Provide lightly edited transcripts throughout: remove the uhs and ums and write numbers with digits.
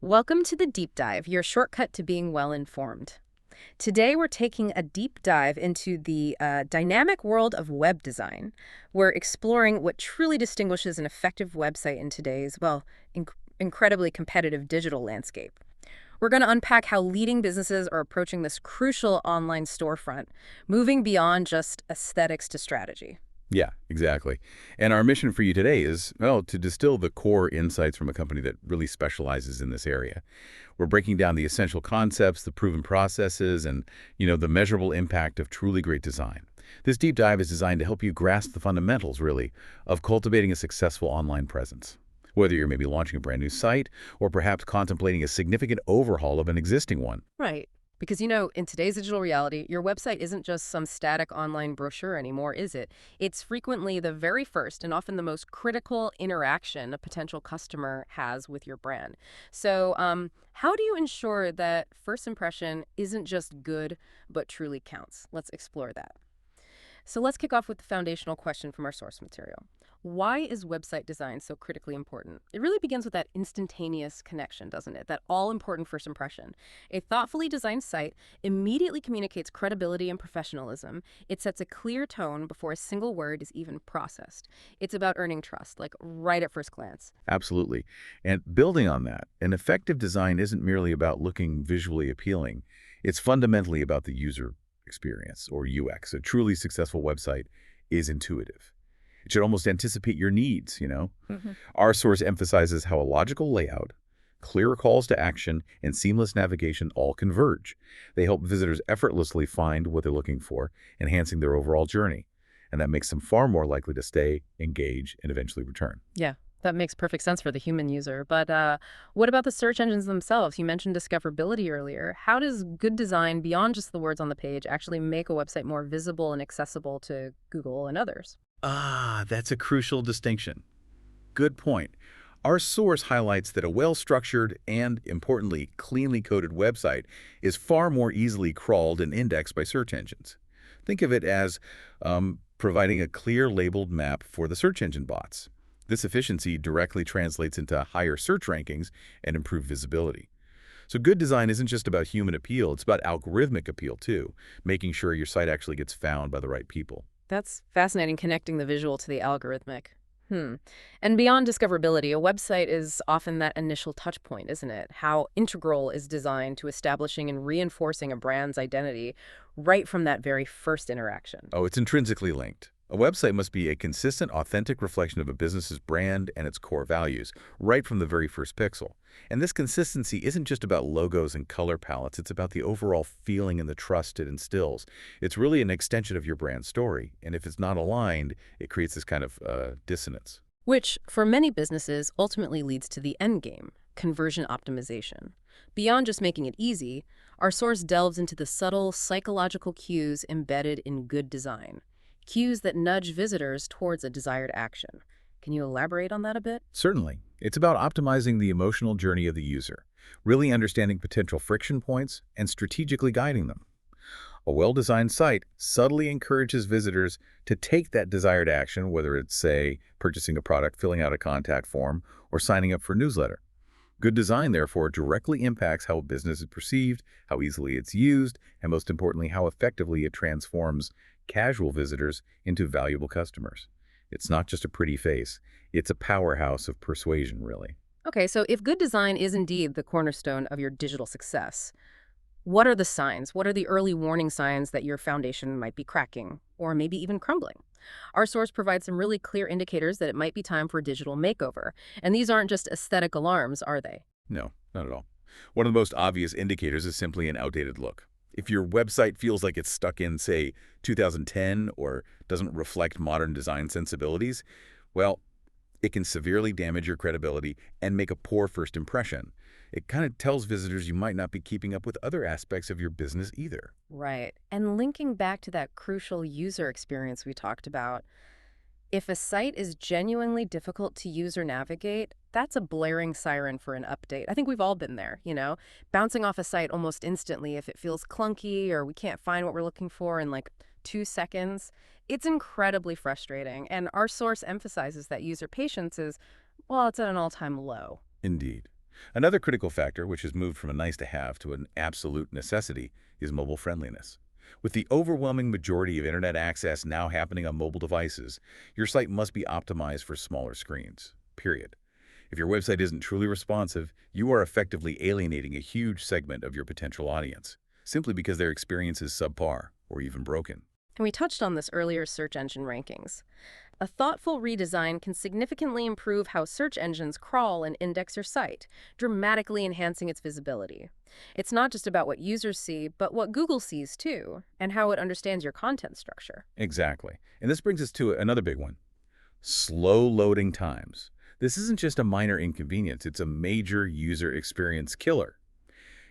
Welcome to the Deep Dive, your shortcut to being well informed. Today, we're taking a deep dive into the dynamic world of web design. We're exploring what truly distinguishes an effective website in today's, incredibly competitive digital landscape. We're going to unpack how leading businesses are approaching this crucial online storefront, moving beyond just aesthetics to strategy. Yeah, exactly. And our mission for you today is, well, to distill the core insights from a company that really specializes in this area. We're breaking down the essential concepts, the proven processes, and, the measurable impact of truly great design. This deep dive is designed to help you grasp the fundamentals, really, of cultivating a successful online presence. Whether you're maybe launching a brand new site or perhaps contemplating a significant overhaul of an existing one. Right. Because, in today's digital reality, your website isn't just some static online brochure anymore, is it? It's frequently the very first and often the most critical interaction a potential customer has with your brand. So, how do you ensure that first impression isn't just good, but truly counts? Let's explore that. So let's kick off with the foundational question from our source material. Why is website design so critically important? It really begins with that instantaneous connection, doesn't it? That all-important first impression. A thoughtfully designed site immediately communicates credibility and professionalism. It sets a clear tone before a single word is even processed. It's about earning trust, like right at first glance. Absolutely. And building on that, an effective design isn't merely about looking visually appealing. It's fundamentally about the user experience, or UX. A truly successful website is intuitive. It should almost anticipate your needs. hmm Our source emphasizes how a logical layout, clear calls to action, and seamless navigation all converge. They help visitors effortlessly find what they're looking for, enhancing their overall journey. And that makes them far more likely to stay, engage, and eventually return. Yeah, that makes perfect sense for the human user. But what about the search engines themselves? You mentioned discoverability earlier. How does good design, beyond just the words on the page, actually make a website more visible and accessible to Google and others? That's a crucial distinction. Good point. Our source highlights that a well-structured and, importantly, cleanly coded website is far more easily crawled and indexed by search engines. Think of it as providing a clear labeled map for the search engine bots. This efficiency directly translates into higher search rankings and improved visibility. So good design isn't just about human appeal, it's about algorithmic appeal too, making sure your site actually gets found by the right people. That's fascinating, connecting the visual to the algorithmic. And beyond discoverability, a website is often that initial touch point, isn't it? How integral is design to establishing and reinforcing a brand's identity right from that very first interaction. Oh, it's intrinsically linked. A website must be a consistent, authentic reflection of a business's brand and its core values, right from the very first pixel. And this consistency isn't just about logos and color palettes, it's about the overall feeling and the trust it instills. It's really an extension of your brand story, and if it's not aligned, it creates this kind of dissonance. Which, for many businesses, ultimately leads to the end game, conversion optimization. Beyond just making it easy, our source delves into the subtle psychological cues embedded in good design, cues that nudge visitors towards a desired action. Can you elaborate on that a bit? Certainly. It's about optimizing the emotional journey of the user, really understanding potential friction points, and strategically guiding them. A well-designed site subtly encourages visitors to take that desired action, whether it's, say, purchasing a product, filling out a contact form, or signing up for a newsletter. Good design, therefore, directly impacts how a business is perceived, how easily it's used, and most importantly, how effectively it transforms casual visitors into valuable customers. It's not just a pretty face. It's a powerhouse of persuasion, really. Okay, so if good design is indeed the cornerstone of your digital success, what are the signs? What are the early warning signs that your foundation might be cracking or maybe even crumbling? Our source provides some really clear indicators that it might be time for a digital makeover. And these aren't just aesthetic alarms, are they? No, not at all. One of the most obvious indicators is simply an outdated look. If your website feels like it's stuck in, say, 2010 or doesn't reflect modern design sensibilities, well, it can severely damage your credibility and make a poor first impression. It kind of tells visitors you might not be keeping up with other aspects of your business either. Right. And linking back to that crucial user experience we talked about, if a site is genuinely difficult to use or navigate, that's a blaring siren for an update. I think we've all been there, bouncing off a site almost instantly if it feels clunky or we can't find what we're looking for in like 2 seconds. It's incredibly frustrating. And our source emphasizes that user patience is, well, it's at an all-time low. Indeed. Another critical factor, which has moved from a nice-to-have to an absolute necessity, is mobile friendliness. With the overwhelming majority of internet access now happening on mobile devices, your site must be optimized for smaller screens, period. If your website isn't truly responsive, you are effectively alienating a huge segment of your potential audience, simply because their experience is subpar or even broken. And we touched on this earlier: search engine rankings. A thoughtful redesign can significantly improve how search engines crawl and index your site, dramatically enhancing its visibility. It's not just about what users see, but what Google sees too, and how it understands your content structure. Exactly. And this brings us to another big one: slow loading times. This isn't just a minor inconvenience, it's a major user experience killer.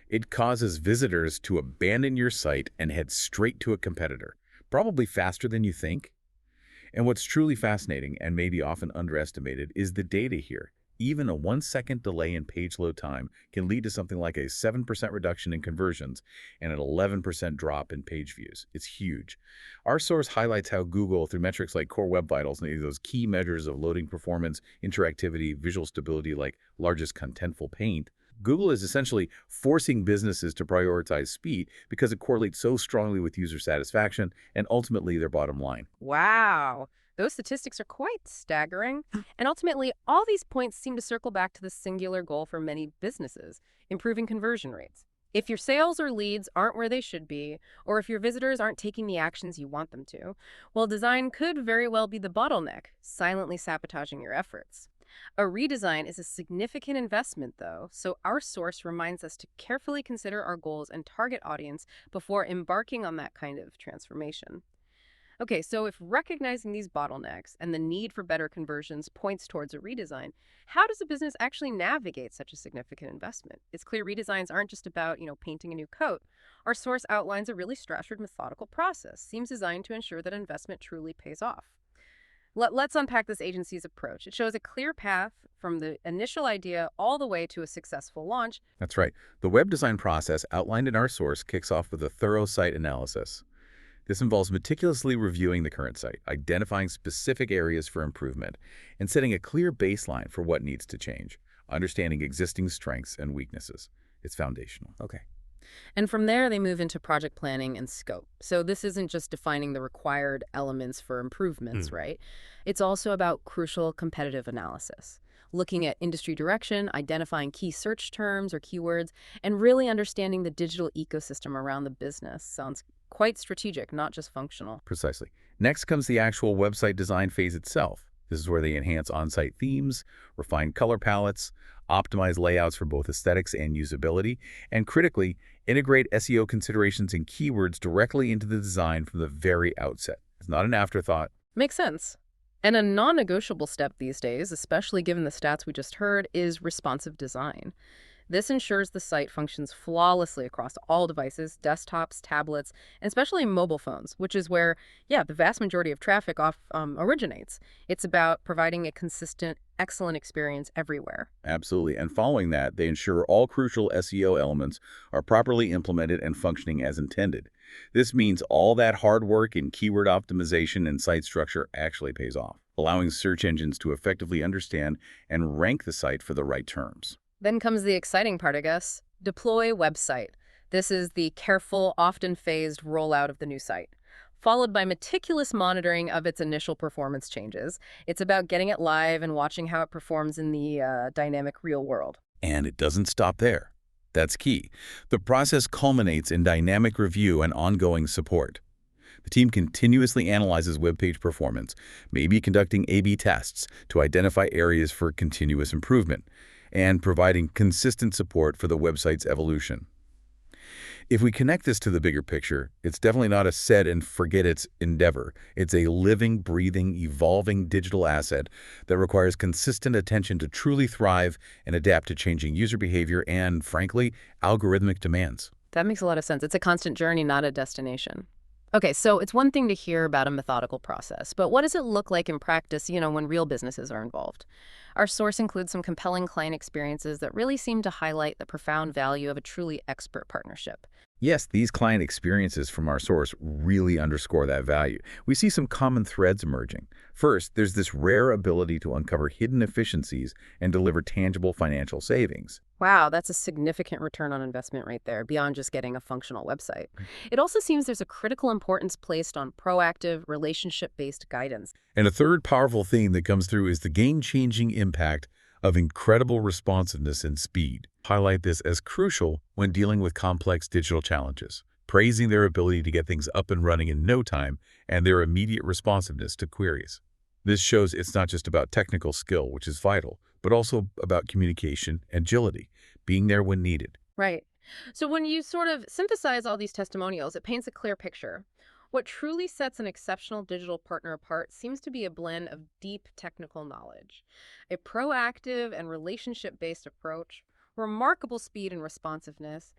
It causes visitors to abandon your site and head straight to a competitor, probably faster than you think. And what's truly fascinating, and maybe often underestimated, is the data here. Even a 1-second delay in page load time can lead to something like a 7% reduction in conversions and an 11% drop in page views. It's huge. Our source highlights how Google, through metrics like Core Web Vitals, and those key measures of loading performance, interactivity, visual stability like largest contentful paint, Google is essentially forcing businesses to prioritize speed because it correlates so strongly with user satisfaction and ultimately their bottom line. Wow, those statistics are quite staggering. And ultimately, all these points seem to circle back to the singular goal for many businesses: improving conversion rates. If your sales or leads aren't where they should be, or if your visitors aren't taking the actions you want them to, well, design could very well be the bottleneck, silently sabotaging your efforts. A redesign is a significant investment, though, so our source reminds us to carefully consider our goals and target audience before embarking on that kind of transformation. Okay, so if recognizing these bottlenecks and the need for better conversions points towards a redesign, how does a business actually navigate such a significant investment? It's clear redesigns aren't just about, painting a new coat. Our source outlines a really structured, methodical process, seems designed to ensure that investment truly pays off. Let's unpack this agency's approach. It shows a clear path from the initial idea all the way to a successful launch. That's right. The web design process outlined in our source kicks off with a thorough site analysis. This involves meticulously reviewing the current site, identifying specific areas for improvement, and setting a clear baseline for what needs to change, understanding existing strengths and weaknesses. It's foundational. Okay. And from there, they move into project planning and scope. So this isn't just defining the required elements for improvements, right? It's also about crucial competitive analysis, looking at industry direction, identifying key search terms or keywords, and really understanding the digital ecosystem around the business. Sounds quite strategic, not just functional. Precisely. Next comes the actual website design phase itself. This is where they enhance on-site themes, refine color palettes, optimize layouts for both aesthetics and usability, and critically, integrate SEO considerations and keywords directly into the design from the very outset. It's not an afterthought. Makes sense. And a non-negotiable step these days, especially given the stats we just heard, is responsive design. This ensures the site functions flawlessly across all devices: desktops, tablets, and especially mobile phones, which is where, the vast majority of traffic originates. It's about providing a consistent, excellent experience everywhere. Absolutely. And following that, they ensure all crucial SEO elements are properly implemented and functioning as intended. This means all that hard work in keyword optimization and site structure actually pays off, allowing search engines to effectively understand and rank the site for the right terms. Then comes the exciting part, I guess: deploy website. This is the careful, often phased rollout of the new site, followed by meticulous monitoring of its initial performance changes. It's about getting it live and watching how it performs in the dynamic real world. And it doesn't stop there. That's key. The process culminates in dynamic review and ongoing support. The team continuously analyzes web page performance, maybe conducting A/B tests to identify areas for continuous improvement, and providing consistent support for the website's evolution. If we connect this to the bigger picture, it's definitely not a set and forget its endeavor. It's a living, breathing, evolving digital asset that requires consistent attention to truly thrive and adapt to changing user behavior and, frankly, algorithmic demands. That makes a lot of sense. It's a constant journey, not a destination. Okay, so it's one thing to hear about a methodical process, but what does it look like in practice, when real businesses are involved? Our source includes some compelling client experiences that really seem to highlight the profound value of a truly expert partnership. Yes, these client experiences from our source really underscore that value. We see some common threads emerging. First, there's this rare ability to uncover hidden efficiencies and deliver tangible financial savings. Wow, that's a significant return on investment right there, beyond just getting a functional website. Right. It also seems there's a critical importance placed on proactive, relationship-based guidance. And a third powerful theme that comes through is the game-changing impact of incredible responsiveness and speed. Highlight this as crucial when dealing with complex digital challenges, praising their ability to get things up and running in no time and their immediate responsiveness to queries. This shows it's not just about technical skill, which is vital, but also about communication, agility, being there when needed. Right. So when you sort of synthesize all these testimonials, it paints a clear picture. What truly sets an exceptional digital partner apart seems to be a blend of deep technical knowledge, a proactive and relationship-based approach, remarkable speed and responsiveness,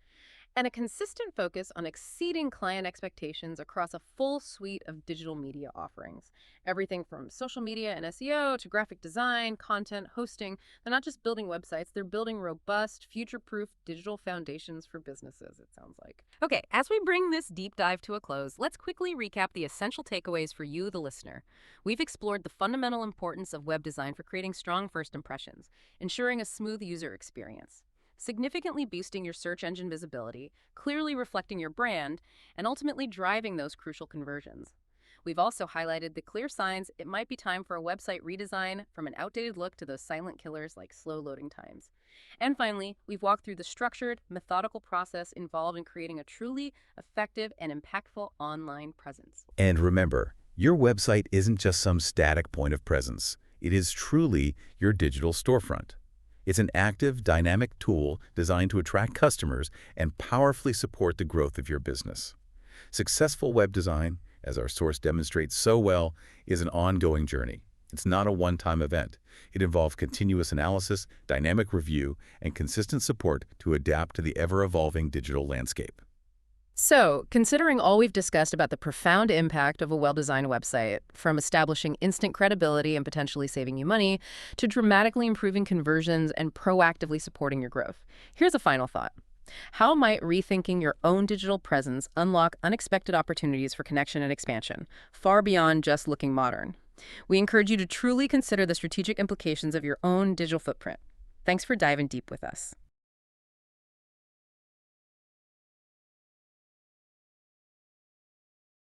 and a consistent focus on exceeding client expectations across a full suite of digital media offerings. Everything from social media and SEO to graphic design, content, hosting. They're not just building websites, they're building robust, future-proof digital foundations for businesses, it sounds like. Okay, as we bring this deep dive to a close, let's quickly recap the essential takeaways for you, the listener. We've explored the fundamental importance of web design for creating strong first impressions, ensuring a smooth user experience, significantly boosting your search engine visibility, clearly reflecting your brand, and ultimately driving those crucial conversions. We've also highlighted the clear signs it might be time for a website redesign, from an outdated look to those silent killers like slow loading times. And finally, we've walked through the structured, methodical process involved in creating a truly effective and impactful online presence. And remember, your website isn't just some static point of presence. It is truly your digital storefront. It's an active, dynamic tool designed to attract customers and powerfully support the growth of your business. Successful web design, as our source demonstrates so well, is an ongoing journey. It's not a one-time event. It involves continuous analysis, dynamic review, and consistent support to adapt to the ever-evolving digital landscape. So, considering all we've discussed about the profound impact of a well-designed website, from establishing instant credibility and potentially saving you money, to dramatically improving conversions and proactively supporting your growth, here's a final thought. How might rethinking your own digital presence unlock unexpected opportunities for connection and expansion, far beyond just looking modern? We encourage you to truly consider the strategic implications of your own digital footprint. Thanks for diving deep with us.